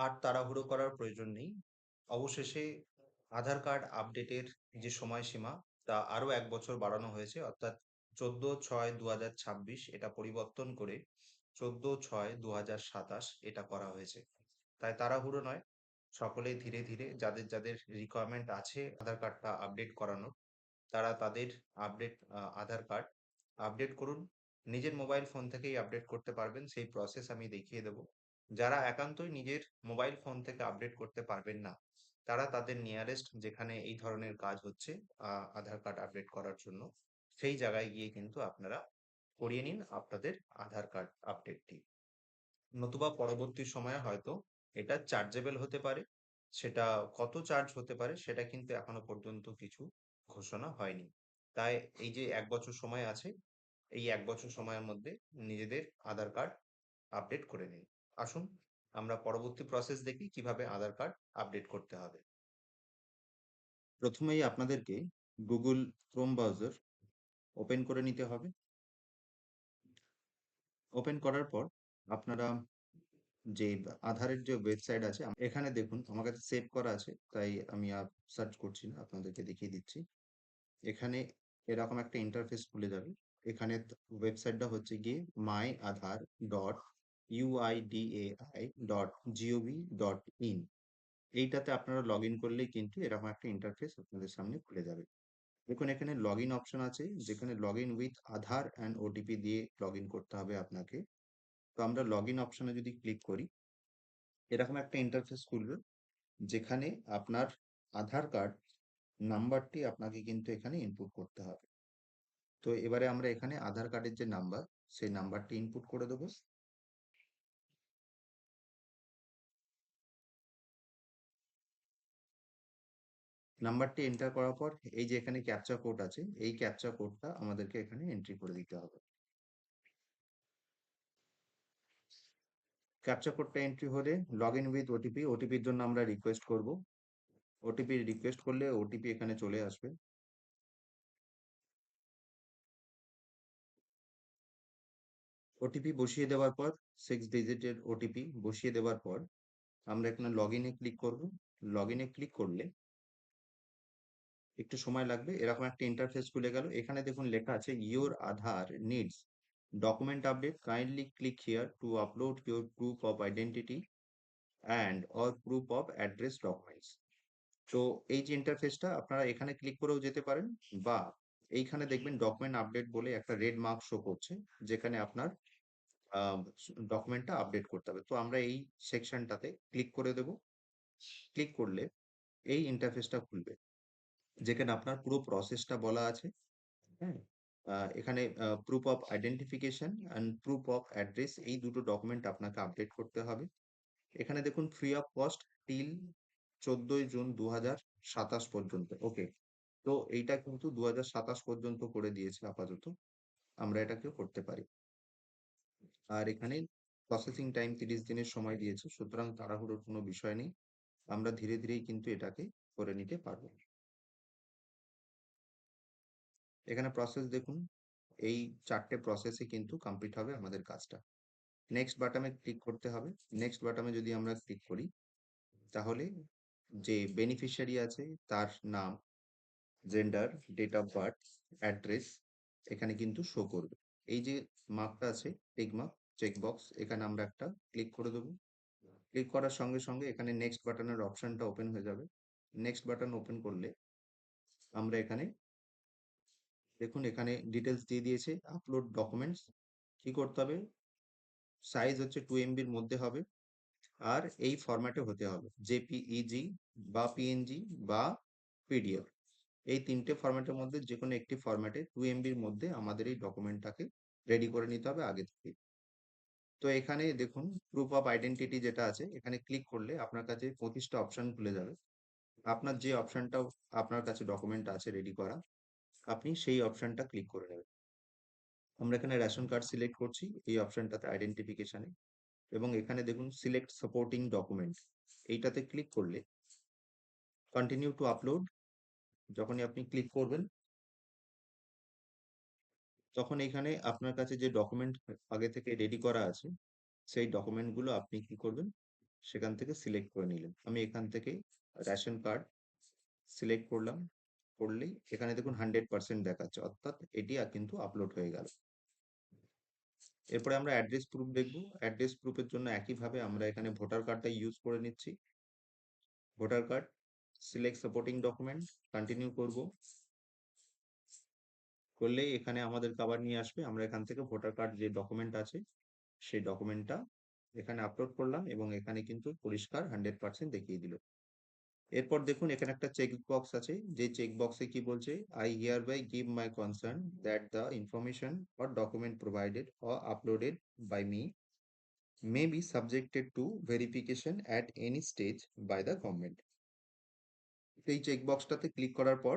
আর তাড়াহুড়ো করার প্রয়োজন নেই। অবশেষে আধার কার্ড আপডেটের যে সময়সীমা তা আরো ১ বছর বাড়ানো হয়েছে, অর্থাৎ 14/6/2026 এটা পরিবর্তন করে 14/6/2027 এটা করা হয়েছে। তাই তাড়াহুড়ো নয়, সকলেই ধীরে ধীরে যাদের রিকোয়ারমেন্ট আছে আধার কার্ডটা আপডেট করানোর, তারা তাদের আধার কার্ড আপডেট করুন। নিজের মোবাইল ফোন থেকেই আপডেট করতে পারবেন, সেই প্রসেস আমি দেখিয়ে দেব। যারা একান্তই নিজের মোবাইল ফোন থেকে আপডেট করতে পারবেন না, তারা তাদের নিয়ারেস্ট যেখানে এই ধরনের কাজ হচ্ছে আধার কার্ড আপডেট করার জন্য, সেই জায়গায় গিয়ে কিন্তু আপনারা করিয়ে নিন আপনাদের আধার কার্ড আপডেটটি। নতুবা পরবর্তী সময়ে হয়তো এটা চার্জেবল হতে পারে। সেটা কত চার্জ হতে পারে সেটা কিন্তু এখনো পর্যন্ত কিছু ঘোষণা হয়নি। তাই এই যে ১ বছর সময় আছে, এই ১ বছর সময়ের মধ্যে নিজেদের আধার কার্ড আপডেট করে নিন। আসুন আমরা পরবর্তী প্রসেস দেখি কিভাবে আধার কার্ড আপডেট করতে হবে। প্রথমেই আপনাদেরকে Google Chrome ব্রাউজার ওপেন করে নিতে হবে। ওপেন করার পর আপনারা যে আধারের যে ওয়েবসাইট আছে, এখানে দেখুন আমার কাছে সেভ করা আছে, তাই আমি আর সার্চ করছি না, আপনাদেরকে দেখিয়ে দিচ্ছি। এখানে এরকম একটা ইন্টারফেস খুলে যাবে। এখানে ওয়েবসাইটটা হচ্ছে গিয়ে myAadhar.uidai.gov.in। এইটাতে আপনারা লগ ইন করলেই কিন্তু এরকম একটা ইন্টারফেস আপনাদের সামনে খুলে যাবে। দেখুন এখানে লগ ইন অপশন আছে, যেখানে log in with Aadhaar and OTP দিয়ে লগ ইন করতে হবে আপনাকে। তো আমরা লগ ইন অপশনে যদি ক্লিক করি, এরকম একটা ইন্টারফেস খুলবে, যেখানে আপনার আধার কার্ড নাম্বারটি আপনাকে কিন্তু এখানে ইনপুট করতে হবে। তো এবারে আমরা এখানে আধার কার্ডের যে নাম্বার, সেই নাম্বারটি ইনপুট করে দেবো। নাম্বারটি এন্টার করার পর এই যে এখানে ক্যাপচা কোড আছে, এই ক্যাপচা কোডটা আমাদেরকে এখানে এন্ট্রি করে দিতে হবে। ক্যাপচা কোডটা এন্ট্রি হলে লগ ইন উইথ ওটিপি, ওটিপির জন্য আমরা রিকোয়েস্ট করব। ওটিপি রিকোয়েস্ট করলে ওটিপি এখানে চলে আসবে। ওটিপি বসিয়ে দেওয়ার পর 6 ডিজিটের ওটিপি বসিয়ে দেওয়ার পর আমরা এখানে লগ ইনে ক্লিক করব। লগ ইনে ক্লিক করলে একটু সময় লাগবে, এরকম একটা ইন্টারফেস খুলে গেল। এখানে দেখুন লেখা আছে your Aadhaar needs document update, kindly click here two upload your proof of identity and or proof of address documents. তো এই যে ইন্টারফেসটা, আপনারা এখানে ক্লিক করেও যেতে পারেন, বা এইখানে দেখবেন ডকুমেন্ট আপডেট বলে একটা রেড মার্ক শো করছে, যেখানে আপনার ডকুমেন্টটা আপডেট করতে হবে। তো আমরা এই সেকশনটাতে ক্লিক করে দেব। ক্লিক করলে এই ইন্টারফেসটা খুলবে, যেখানে আপনার পুরো প্রসেসটা বলা আছে। হ্যাঁ, এখানে proof of identification and proof of address, এই দুটো ডকুমেন্ট আপনাকে আপডেট করতে হবে। এখানে দেখুন free of cost till 14 June 2027 পর্যন্ত। ওকে, তো এইটা কিন্তু 2027 পর্যন্ত করে দিয়েছে আপাতত, আমরা এটাকেও করতে পারি। আর এখানে প্রসেসিং টাইম 30 দিনের সময় দিয়েছে, সুতরাং তাড়াহুড়োর কোনো বিষয় নেই, আমরা ধীরে ধীরেই কিন্তু এটাকে করে নিতে পারবো। এখানে প্রসেস দেখুন, এই 4টে প্রসেসে কিন্তু কমপ্লিট হবে আমাদের কাজটা। নেক্সট বাটনে ক্লিক করতে হবে। নেক্সট বাটনে যদি আমরা ক্লিক করি, তাহলে যে বেনিফিশিয়ারি আছে তার নাম, gender, date of birth, address এখানে কিন্তু শো করবে। এই যে মার্কটা আছে, টিক মার্ক, চেক বক্স, এখানে আমরা একটা ক্লিক করে দেবো। ক্লিক করার সঙ্গে সঙ্গে এখানে নেক্সট বাটনের অপশনটা ওপেন হয়ে যাবে। নেক্সট বাটন ওপেন করলে আমরা এখানে দেখুন, এখানে ডিটেলস দিয়ে দিয়েছে আপলোড ডকুমেন্টস। কি করতে হবে, সাইজ হচ্ছে 2 MB মধ্যে হবে, আর এই ফরম্যাটে হতে হবে, জেপিইজি বা পিএনজি বা পিডিএফ, এই 3টে ফরম্যাটের মধ্যে যে কোনো একটি ফরম্যাটে 2 MBর মধ্যে আমাদের এই ডকুমেন্টটাকে রেডি করে নিতে হবে আগে থেকে। তো এখানে দেখুন প্রুফ অফ আইডেন্টিটি যেটা আছে, এখানে ক্লিক করলে আপনার কাছে 25টা অপশন খুলে যাবে। আপনার যে অপশনটা আপনার কাছে ডকুমেন্ট আছে রেডি করা, আপনি সেই অপশনটা ক্লিক করে নেবেন। আমরা এখানে রেশন কার্ড সিলেক্ট করছি এই অপশনটাতে, আইডেন্টিফিকেশনে, এবং এখানে দেখুন সিলেক্ট সাপোর্টিং ডকুমেন্ট, এইটাতে ক্লিক করলে কন্টিনিউ টু আপলোড, যখনই আপনি ক্লিক করবেন তখন এখানে আপনার কাছে যে ডকুমেন্ট আগে থেকে রেডি করা আছে, সেই ডকুমেন্টগুলো আপনি কি করবেন, সেখান থেকে সিলেক্ট করে নিলেন। আমি এখান থেকে রেশন কার্ড সিলেক্ট করলাম, করলেই এখানে দেখুন 100% দেখাচ্ছে, অর্থাৎ এটি কিন্তু আপলোড হয়ে গেল। এরপরে আমরা অ্যাড্রেস প্রুফ দেখবো। অ্যাড্রেস প্রুফের জন্য একইভাবে আমরা এখানে ভোটার কার্ডটা ইউজ করে নিচ্ছি। Voter card, select supporting document, continue করব। করলেই এখানে আমাদের আবার নিয়ে আসবে। আমরা এখান থেকে ভোটার কার্ড যে ডকুমেন্ট আছে সেই ডকুমেন্টটা এখানে আপলোড করলাম এবং এখানে কিন্তু পরিষ্কার 100% দেখিয়ে দিল। এরপর দেখুন এখানে একটা চেক বক্স আছে, যে চেক বক্সে কি বলছে, I hereby give my concern that the information or document provided or uploaded by me may be subjected to verification at any stage by the government. এই চেক বক্সটাতে click করার পর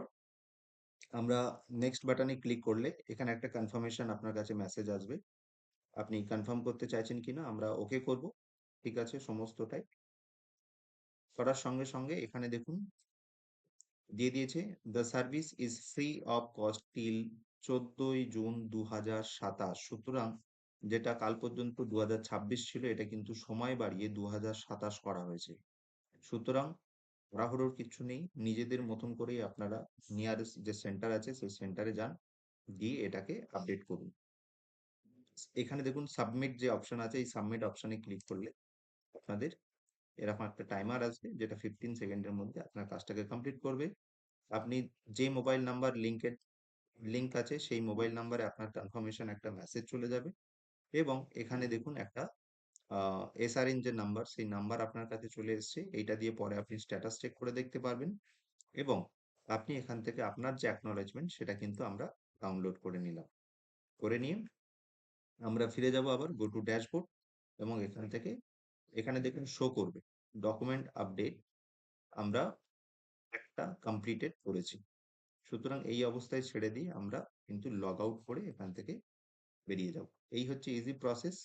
আমরা নেক্সট বাটনে click করলে এখানে একটা confirmation আপনার কাছে মেসেজ আসবে, আপনি কনফার্ম করতে চাইছেন কিনা। আমরা ওকে করব। ঠিক আছে, সমস্তটাই করার সঙ্গে সঙ্গে এখানে দেখুন দিয়ে দিয়েছে, the service is free of cost till 14ই জুন 2027। সুতরাং যেটা কাল পর্যন্ত 2026 ছিল, এটা কিন্তু সময় বাড়িয়ে 2027 করা হয়েছে। সুতরাং তাড়াহুড়োর কিচ্ছু নেই, নিজেদের মতন করেই আপনারা নিয়ারেস্ট যে সেন্টার আছে সেই সেন্টারে যান, গিয়ে এটাকে আপডেট করুন। এখানে দেখুন সাবমিট যে অপশন আছে, এই সাবমিট অপশনে ক্লিক করলে আপনাদের এরকম একটা টাইমার আসবে, যেটা 15 সেকেন্ডের মধ্যে আপনার কাজটাকে কমপ্লিট করবে। আপনি যে মোবাইল নাম্বার লিঙ্ক আছে সেই মোবাইল নাম্বারে আপনার কনফার্মেশন একটা মেসেজ চলে যাবে এবং এখানে দেখুন একটা এসআরএন যে নাম্বার, সেই নাম্বার আপনার কাছে চলে এসেছে। এইটা দিয়ে পরে আপনি স্ট্যাটাস চেক করে দেখতে পারবেন এবং আপনি এখান থেকে আপনার যে অ্যাকনলেজমেন্ট সেটা কিন্তু আমরা ডাউনলোড করে নিলাম। করে নিয়ে আমরা ফিরে যাব আবার গো টু ড্যাশবোর্ড এবং এখান থেকে এখানে দেখুন শো করবে ডকুমেন্ট আপডেট আমরা একটা কমপ্লিটেড করেছি। সুতরাং এই অবস্থায় ছেড়ে দিয়ে আমরা কিন্তু লগ আউট করে এখান থেকে বেরিয়ে যাব। এই হচ্ছে ইজি প্রসেস।